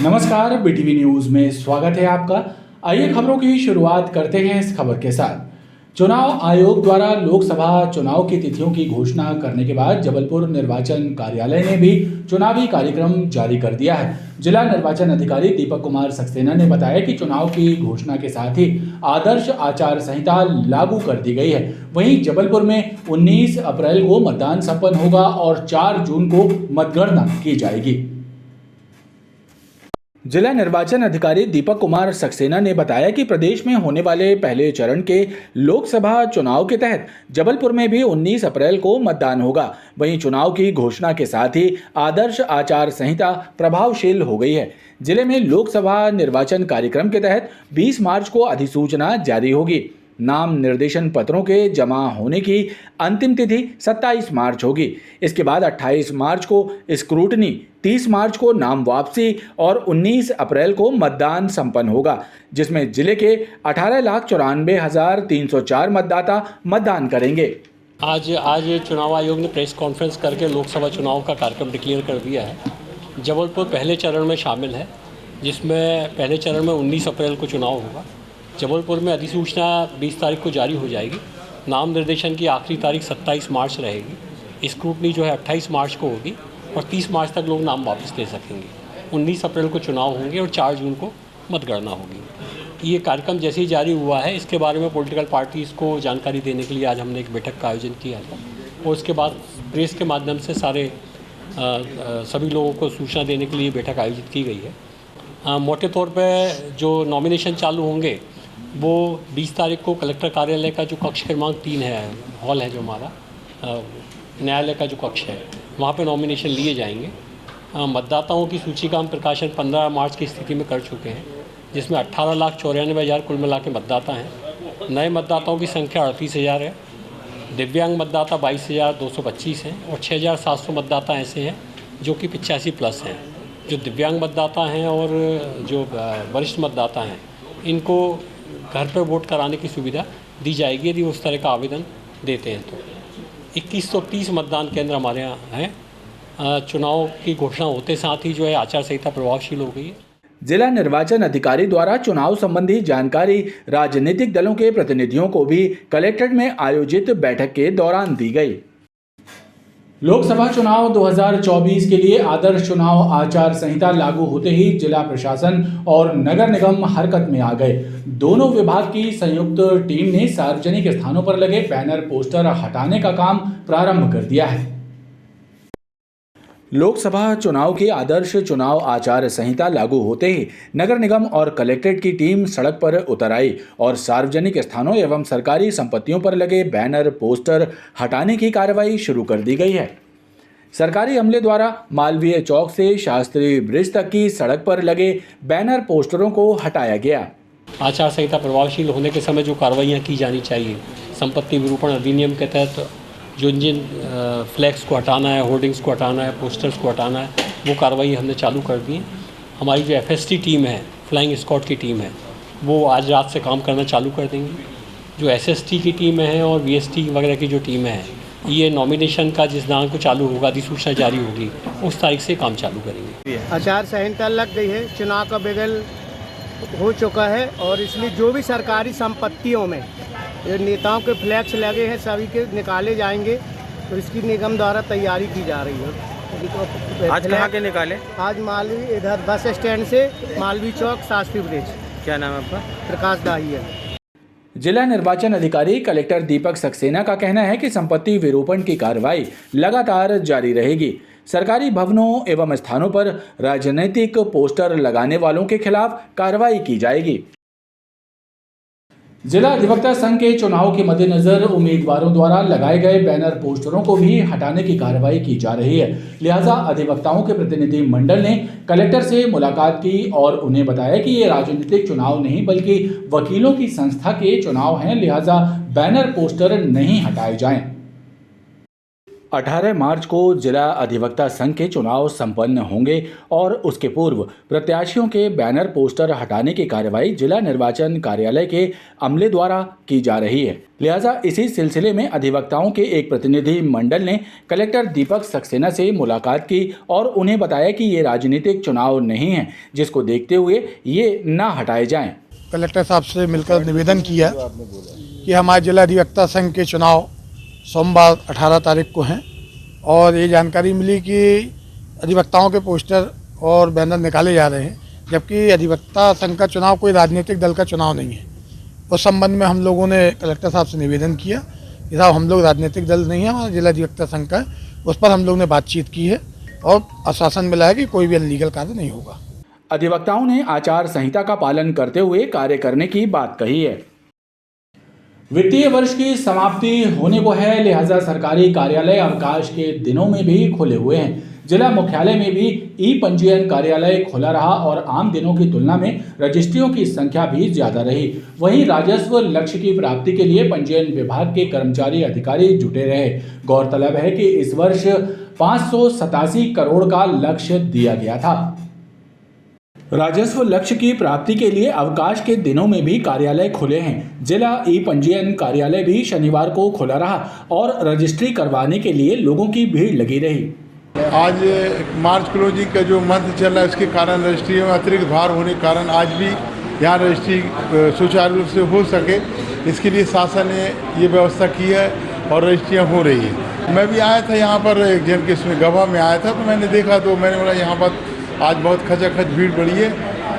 नमस्कार, BTV news में स्वागत है आपका। आइए खबरों की शुरुआत करते हैं इस खबर के साथ। चुनाव आयोग द्वारा लोकसभा चुनाव की तिथियों की घोषणा करने के बाद जबलपुर निर्वाचन कार्यालय ने भी चुनावी कार्यक्रम जारी कर दिया है। जिला निर्वाचन अधिकारी दीपक कुमार सक्सेना ने बताया कि चुनाव की घोषणा के साथ ही आदर्श आचार संहिता लागू कर दी गई है। वहीं जबलपुर में 19 अप्रैल को मतदान संपन्न होगा और 4 जून को मतगणना की जाएगी। जिला निर्वाचन अधिकारी दीपक कुमार सक्सेना ने बताया कि प्रदेश में होने वाले पहले चरण के लोकसभा चुनाव के तहत जबलपुर में भी 19 अप्रैल को मतदान होगा। वहीं चुनाव की घोषणा के साथ ही आदर्श आचार संहिता प्रभावशील हो गई है। जिले में लोकसभा निर्वाचन कार्यक्रम के तहत 20 मार्च को अधिसूचना जारी होगी। नाम निर्देशन पत्रों के जमा होने की अंतिम तिथि 27 मार्च होगी। इसके बाद 28 मार्च को स्क्रूटनी, 30 मार्च को नाम वापसी और 19 अप्रैल को मतदान संपन्न होगा, जिसमें जिले के 18,94,304 मतदाता मतदान करेंगे। आज चुनाव आयोग ने प्रेस कॉन्फ्रेंस करके लोकसभा चुनाव का कार्यक्रम डिक्लेयर कर दिया है। जबलपुर पहले चरण में शामिल है, जिसमें पहले चरण में 19 अप्रैल को चुनाव होगा। जबलपुर में अधिसूचना 20 तारीख को जारी हो जाएगी। नाम निर्देशन की आखिरी तारीख 27 मार्च रहेगी। स्क्रूटनी जो है 28 मार्च को होगी और 30 मार्च तक लोग नाम वापस ले सकेंगे। 19 अप्रैल को चुनाव होंगे और 4 जून को मतगणना होगी। ये कार्यक्रम जैसे ही जारी हुआ है, इसके बारे में पॉलिटिकल पार्टीज़ को जानकारी देने के लिए आज हमने एक बैठक का आयोजन किया था और उसके बाद प्रेस के माध्यम से सभी लोगों को सूचना देने के लिए बैठक आयोजित की गई है। मोटे तौर पे जो नॉमिनेशन चालू होंगे वो 20 तारीख को कलेक्टर कार्यालय का जो कक्ष क्रमांक 3 है, हॉल है जो हमारा न्यायालय का जो कक्ष है, वहाँ पे नॉमिनेशन लिए जाएंगे। मतदाताओं की सूची का हम प्रकाशन 15 मार्च की स्थिति में कर चुके हैं, जिसमें 18,94,000 कुल मिला के मतदाता हैं। नए मतदाताओं की संख्या 38,000 है। दिव्यांग मतदाता 22,225 हैं और 6,700 मतदाता ऐसे हैं जो कि 85+ हैं। जो दिव्यांग मतदाता हैं और जो वरिष्ठ मतदाता हैं, इनको घर पर वोट कराने की सुविधा दी जाएगी यदि उस तरह का आवेदन देते हैं तो। 2130 मतदान केंद्र हमारे यहाँ हैं। चुनाव की घोषणा होते साथ ही जो है आचार संहिता प्रभावशील हो गई है। जिला निर्वाचन अधिकारी द्वारा चुनाव संबंधी जानकारी राजनीतिक दलों के प्रतिनिधियों को भी कलेक्ट्रेट में आयोजित बैठक के दौरान दी गई। लोकसभा चुनाव 2024 के लिए आदर्श चुनाव आचार संहिता लागू होते ही जिला प्रशासन और नगर निगम हरकत में आ गए। दोनों विभाग की संयुक्त टीम ने सार्वजनिक स्थानों पर लगे बैनर पोस्टर हटाने का काम प्रारंभ कर दिया है। लोकसभा चुनाव की आदर्श चुनाव आचार संहिता लागू होते ही नगर निगम और कलेक्ट्रेट की टीम सड़क पर उतर आई और सार्वजनिक स्थानों एवं सरकारी संपत्तियों पर लगे बैनर पोस्टर हटाने की कार्रवाई शुरू कर दी गई है। सरकारी अमले द्वारा मालवीय चौक से शास्त्री ब्रिज तक की सड़क पर लगे बैनर पोस्टरों को हटाया गया। आचार संहिता प्रभावशील होने के समय जो कार्रवाइयाँ की जानी चाहिए, संपत्ति विरूपण अधिनियम के तहत जिन फ्लैग्स को हटाना है, होर्डिंग्स को हटाना है, पोस्टर्स को हटाना है, वो कार्रवाई हमने चालू कर दी है। हमारी जो FST टीम है, फ्लाइंग स्क्वाड की टीम है, वो आज रात से काम करना चालू कर देंगे। जो SST की टीम है और VST वगैरह की जो टीम है, ये नॉमिनेशन का जिस दिनांक को चालू होगा, अधिसूचना जारी होगी, उस तारीख से काम चालू करेंगे। आचार संहिता लग गई है, चुनाव का बिगल हो चुका है और इसलिए जो भी सरकारी संपत्तियों में जो नेताओं के फ्लैक्स लगे हैं सभी के निकाले जाएंगे। तो इसकी निगम द्वारा तैयारी की जा रही है। आज कहाँ के निकाले? आज मालवी इधर बस स्टैंड से मालवी चौक शास्त्री ब्रिज। क्या नाम है आपका? प्रकाश दाहिया। जिला निर्वाचन अधिकारी कलेक्टर दीपक सक्सेना का कहना है कि संपत्ति विरूपण की कार्रवाई लगातार जारी रहेगी। सरकारी भवनों एवं स्थानों पर राजनीतिक पोस्टर लगाने वालों के खिलाफ कार्रवाई की जाएगी। जिला अधिवक्ता संघ के चुनाव के मद्देनजर उम्मीदवारों द्वारा लगाए गए बैनर पोस्टरों को भी हटाने की कार्रवाई की जा रही है। लिहाजा अधिवक्ताओं के प्रतिनिधि मंडल ने कलेक्टर से मुलाकात की और उन्हें बताया कि ये राजनीतिक चुनाव नहीं बल्कि वकीलों की संस्था के चुनाव हैं, लिहाजा बैनर पोस्टर नहीं हटाए जाएं। 18 मार्च को जिला अधिवक्ता संघ के चुनाव संपन्न होंगे और उसके पूर्व प्रत्याशियों के बैनर पोस्टर हटाने की कार्रवाई जिला निर्वाचन कार्यालय के अमले द्वारा की जा रही है। लिहाजा इसी सिलसिले में अधिवक्ताओं के एक प्रतिनिधि मंडल ने कलेक्टर दीपक सक्सेना से मुलाकात की और उन्हें बताया कि ये राजनीतिक चुनाव नहीं है, जिसको देखते हुए ये न हटाए जाएं। कलेक्टर साहब से मिलकर निवेदन किया कि हमारे जिला अधिवक्ता संघ के चुनाव सोमवार 18 तारीख को हैं और ये जानकारी मिली कि अधिवक्ताओं के पोस्टर और बैनर निकाले जा रहे हैं, जबकि अधिवक्ता संघ का चुनाव कोई राजनीतिक दल का चुनाव नहीं है। उस संबंध में हम लोगों ने कलेक्टर साहब से निवेदन किया कि साहब हम लोग राजनीतिक दल नहीं है, हमारा जिला अधिवक्ता संघ का है। उस पर हम लोग ने बातचीत की है और आश्वासन मिला है कि कोई भी अनलीगल कार्य नहीं होगा। अधिवक्ताओं ने आचार संहिता का पालन करते हुए कार्य करने की बात कही है। वित्तीय वर्ष की समाप्ति होने को है, लिहाजा सरकारी कार्यालय अवकाश के दिनों में भी खुले हुए हैं। जिला मुख्यालय में भी ई पंजीयन कार्यालय खुला रहा और आम दिनों की तुलना में रजिस्ट्रियों की संख्या भी ज्यादा रही। वहीं राजस्व लक्ष्य की प्राप्ति के लिए पंजीयन विभाग के कर्मचारी अधिकारी जुटे रहे। गौरतलब है कि इस वर्ष 587 करोड़ का लक्ष्य दिया गया था। राजस्व लक्ष्य की प्राप्ति के लिए अवकाश के दिनों में भी कार्यालय खुले हैं। जिला ई पंजीयन कार्यालय भी शनिवार को खुला रहा और रजिस्ट्री करवाने के लिए लोगों की भीड़ लगी रही। आज मार्च क्लोजिंग का जो मंथ चल रहा है, उसके कारण रजिस्ट्री में अतिरिक्त भार होने के कारण आज भी यहाँ रजिस्ट्री सुचारू रूप से हो सके, इसके लिए शासन ने ये व्यवस्था की है और रजिस्ट्रियाँ हो रही है। मैं भी आया था यहाँ पर एक जन के इसमें गवाह में आया था, तो मैंने देखा तो मैंने बोला यहाँ पर आज बहुत खचाखच भीड़ बढ़ी है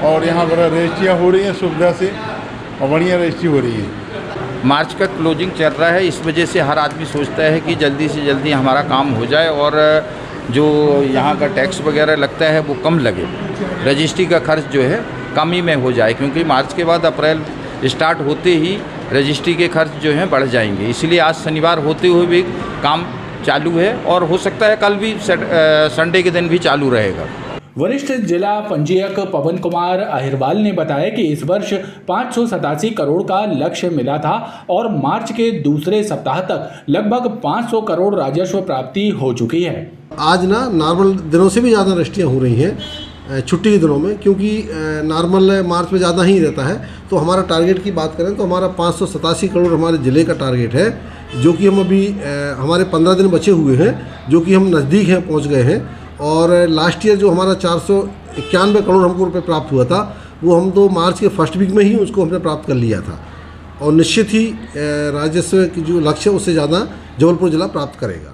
और यहाँ पर रजिस्ट्रियाँ हो रही हैं सुविधा से और बढ़िया रजिस्ट्री हो रही है। मार्च का क्लोजिंग चल रहा है, इस वजह से हर आदमी सोचता है कि जल्दी से जल्दी हमारा काम हो जाए और जो यहाँ का टैक्स वगैरह लगता है वो कम लगे, रजिस्ट्री का खर्च जो है कम ही में हो जाए, क्योंकि मार्च के बाद अप्रैल स्टार्ट होते ही रजिस्ट्री के खर्च जो हैं बढ़ जाएंगे। इसलिए आज शनिवार होते हुए भी काम चालू है और हो सकता है कल भी संडे के दिन भी चालू रहेगा। वरिष्ठ जिला पंजीयक पवन कुमार अहिरवाल ने बताया कि इस वर्ष 587 करोड़ का लक्ष्य मिला था और मार्च के दूसरे सप्ताह तक लगभग 500 करोड़ राजस्व प्राप्ति हो चुकी है। आज ना नॉर्मल दिनों से भी ज़्यादा रजिस्ट्रियाँ हो रही हैं छुट्टी के दिनों में, क्योंकि नॉर्मल मार्च में ज़्यादा ही रहता है। तो हमारा टारगेट की बात करें तो हमारा 587 करोड़ हमारे ज़िले का टारगेट है, जो कि हम अभी हमारे 15 दिन बचे हुए हैं, जो कि हम नज़दीक हैं, पहुँच गए हैं। और लास्ट ईयर जो हमारा 491 करोड़ हमको रुपये प्राप्त हुआ था, वो हम तो मार्च के फर्स्ट वीक में ही उसको हमने प्राप्त कर लिया था और निश्चित ही राजस्व की जो लक्ष्य उससे ज़्यादा जबलपुर जिला प्राप्त करेगा।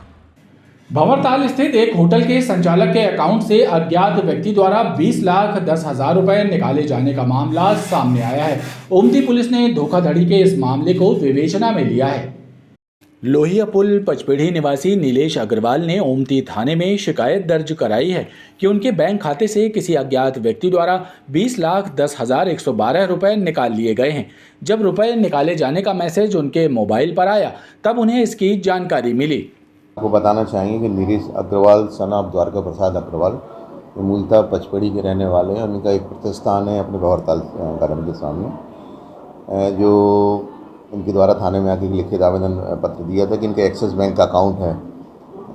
भंवरताल स्थित एक होटल के संचालक के अकाउंट से अज्ञात व्यक्ति द्वारा 20,10,000 रुपए निकाले जाने का मामला सामने आया है। ओमती पुलिस ने धोखाधड़ी के इस मामले को विवेचना में लिया है। लोहिया पुल पचपेढ़ी निवासी नीलेश अग्रवाल ने ओमती थाने में शिकायत दर्ज कराई है कि उनके बैंक खाते से किसी अज्ञात व्यक्ति द्वारा 20,10,112 रुपए निकाल लिए गए हैं। जब रुपए निकाले जाने का मैसेज उनके मोबाइल पर आया, तब उन्हें इसकी जानकारी मिली। आपको बताना चाहेंगे कि नीलेश अग्रवाल सन ऑफ द्वारका प्रसाद अग्रवाल ये मूलतः पचपेढ़ी के रहने वाले हैं। उनका एक प्रतिष्ठान है अपने भंवरताल गार्डन के सामने, जो इनके द्वारा थाने में आके लिखित आवेदन पत्र दिया था कि इनका एक्सिस बैंक का अकाउंट है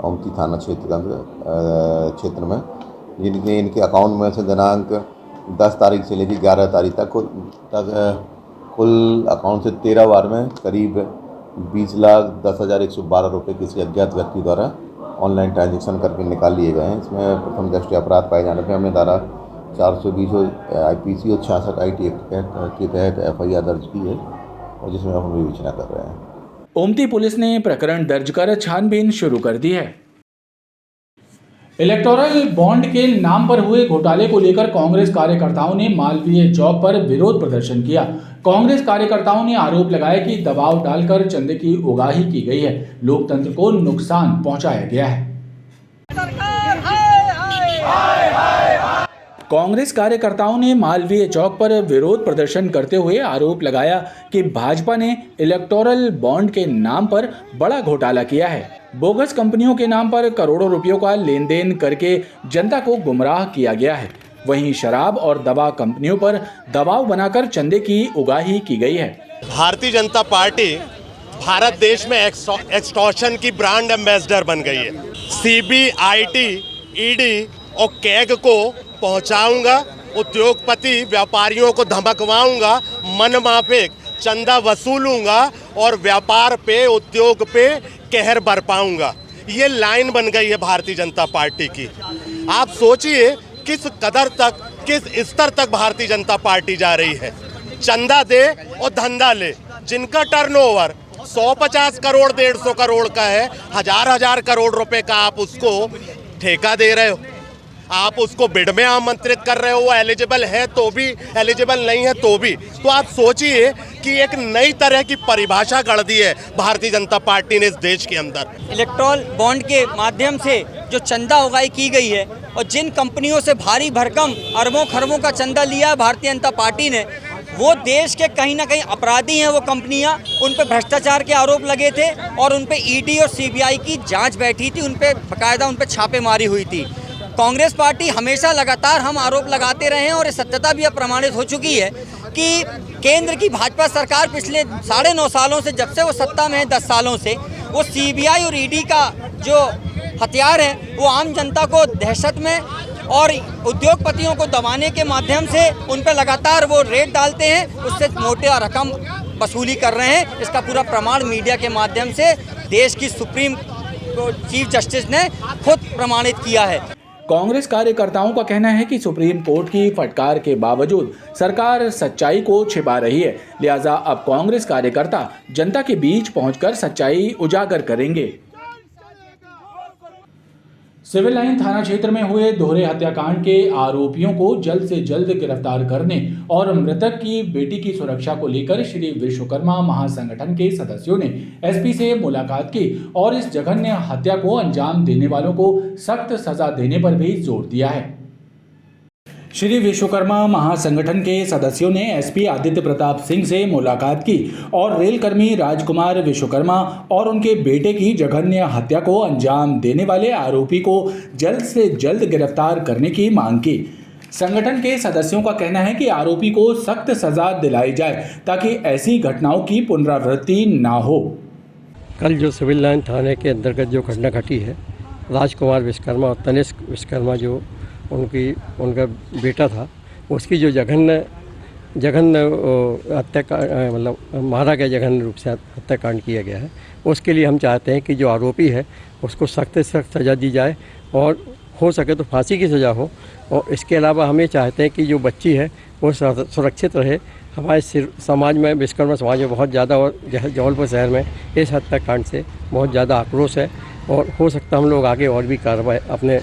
ओमती थाना क्षेत्र में, जिनके इनके अकाउंट में से दिनांक 10 तारीख से लेकर 11 तारीख तक कुल अकाउंट से 13 बार में करीब 20,10,112 रुपये किसी अज्ञात व्यक्ति द्वारा ऑनलाइन ट्रांजैक्शन करके निकाल लिए गए हैं। इसमें प्रथम दृष्टया अपराध पाए जाने पर हमने धारा 420 IPC और 66 IT के तहत FIR दर्ज की है और जिसमें हम विवेचना कर रहे हैं। ओमती पुलिस ने प्रकरण दर्ज कर छानबीन शुरू कर दी है। इलेक्टोरल बॉन्ड के नाम पर हुए घोटाले को लेकर कांग्रेस कार्यकर्ताओं ने मालवीय चौक पर विरोध प्रदर्शन किया। कांग्रेस कार्यकर्ताओं ने आरोप लगाया कि दबाव डालकर चंदे की उगाही की गई है, लोकतंत्र को नुकसान पहुंचाया गया है। कांग्रेस कार्यकर्ताओं ने मालवीय चौक पर विरोध प्रदर्शन करते हुए आरोप लगाया कि भाजपा ने इलेक्टोरल बॉन्ड के नाम पर बड़ा घोटाला किया है। बोगस कंपनियों के नाम पर करोड़ों रुपयों का लेन देन करके जनता को गुमराह किया गया है। वहीं शराब और दवा कंपनियों पर दबाव बनाकर चंदे की उगाही की गई है। भारतीय जनता पार्टी भारत देश में एक्सटॉर्शन की ब्रांड एम्बेसडर बन गई है। CBIT, ED और कैग को पहुंचाऊंगा, उद्योगपति व्यापारियों को धमकवाऊंगा, मनमाफिक चंदा वसूलूंगा और व्यापार पे, उद्योग पे कहर बरपाऊंगा। ये लाइन बन गई है भारतीय जनता पार्टी की। आप सोचिए किस कदर तक, किस स्तर तक भारतीय जनता पार्टी जा रही है। चंदा दे और धंधा ले। जिनका टर्नओवर 150 करोड़ 150 करोड़ का है, हजार करोड़ रुपए का आप उसको ठेका दे रहे हो, आप उसको बिड में आमंत्रित कर रहे हो। वो एलिजिबल है तो भी, एलिजिबल नहीं है तो भी। तो आप सोचिए कि एक नई तरह की परिभाषा गढ़ दी है भारतीय जनता पार्टी ने इस देश के अंदर। इलेक्ट्रॉल बॉन्ड के माध्यम से जो चंदा उगाही की गई है और जिन कंपनियों से भारी भरकम अरबों खरबों का चंदा लिया है भारतीय जनता पार्टी ने, वो देश के कहीं ना कहीं अपराधी हैं। वो कंपनियां, उन पे भ्रष्टाचार के आरोप लगे थे और उन पे ED और CBI की जांच बैठी थी, उन पे बाकायदा उन पे छापेमारी हुई थी। कांग्रेस पार्टी हमेशा लगातार हम आरोप लगाते रहे हैं और ये सत्यता भी अब प्रमाणित हो चुकी है कि केंद्र की भाजपा सरकार पिछले 9.5 सालों से, जब से वो सत्ता में है 10 सालों से, वो CBI और ED का जो हथियार है वो आम जनता को दहशत में और उद्योगपतियों को दबाने के माध्यम से उन पर लगातार वो रेड डालते हैं, उससे मोटे रकम वसूली कर रहे हैं। इसका पूरा प्रमाण मीडिया के माध्यम से देश की सुप्रीम चीफ जस्टिस ने खुद प्रमाणित किया है। कांग्रेस कार्यकर्ताओं का कहना है कि सुप्रीम कोर्ट की फटकार के बावजूद सरकार सच्चाई को छिपा रही है, लिहाजा अब कांग्रेस कार्यकर्ता जनता के बीच पहुंचकर सच्चाई उजागर करेंगे। सिविल लाइन थाना क्षेत्र में हुए दोहरे हत्याकांड के आरोपियों को जल्द से जल्द गिरफ्तार करने और मृतक की बेटी की सुरक्षा को लेकर श्री विश्वकर्मा महासंगठन के सदस्यों ने SP से मुलाकात की और इस जघन्य हत्या को अंजाम देने वालों को सख्त सजा देने पर भी जोर दिया है। श्री विश्वकर्मा महासंगठन के सदस्यों ने SP आदित्य प्रताप सिंह से मुलाकात की और रेलकर्मी राजकुमार विश्वकर्मा और उनके बेटे की जघन्य हत्या को अंजाम देने वाले आरोपी को जल्द से जल्द गिरफ्तार करने की मांग की। संगठन के सदस्यों का कहना है कि आरोपी को सख्त सजा दिलाई जाए ताकि ऐसी घटनाओं की पुनरावृत्ति ना हो। कल जो सिविल लाइन थाने के अंतर्गत जो घटना घटी है, राजकुमार विश्वकर्मा और तनिष्क विश्वकर्मा जो उनका बेटा था, उसकी जो जघन्य हत्या मतलब मारा गया, जघन्य रूप से हत्याकांड किया गया है, उसके लिए हम चाहते हैं कि जो आरोपी है उसको सख्त से सख्त सज़ा दी जाए और हो सके तो फांसी की सज़ा हो। और इसके अलावा हम ये चाहते हैं कि जो बच्ची है वो सुरक्षित रहे। हमारे समाज में, विश्वकर्मा समाज में बहुत ज़्यादा और जबलपुर शहर में इस हत्याकांड से बहुत ज़्यादा आक्रोश है और हो सकता है हम लोग आगे और भी कार्रवाई अपने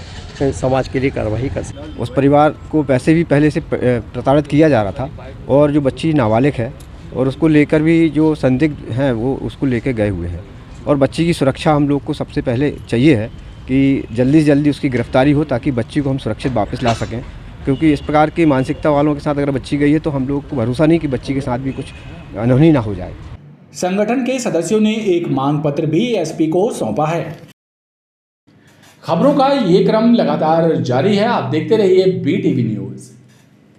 समाज के लिए कार्रवाई कर सकते। उस परिवार को वैसे भी पहले से प्रताड़ित किया जा रहा था और जो बच्ची नाबालिग है और उसको लेकर भी जो संदिग्ध हैं वो उसको लेकर गए हुए हैं और बच्ची की सुरक्षा हम लोग को सबसे पहले चाहिए है कि जल्दी से जल्दी उसकी गिरफ्तारी हो ताकि बच्ची को हम सुरक्षित वापस ला सकें, क्योंकि इस प्रकार की मानसिकता वालों के साथ अगर बच्ची गई है तो हम लोग को भरोसा नहीं कि बच्ची के साथ भी कुछ अनहोनी ना हो जाए। संगठन के सदस्यों ने एक मांग पत्र भी SP को सौंपा है। खबरों का ये क्रम लगातार जारी है, आप देखते रहिए BTV न्यूज़।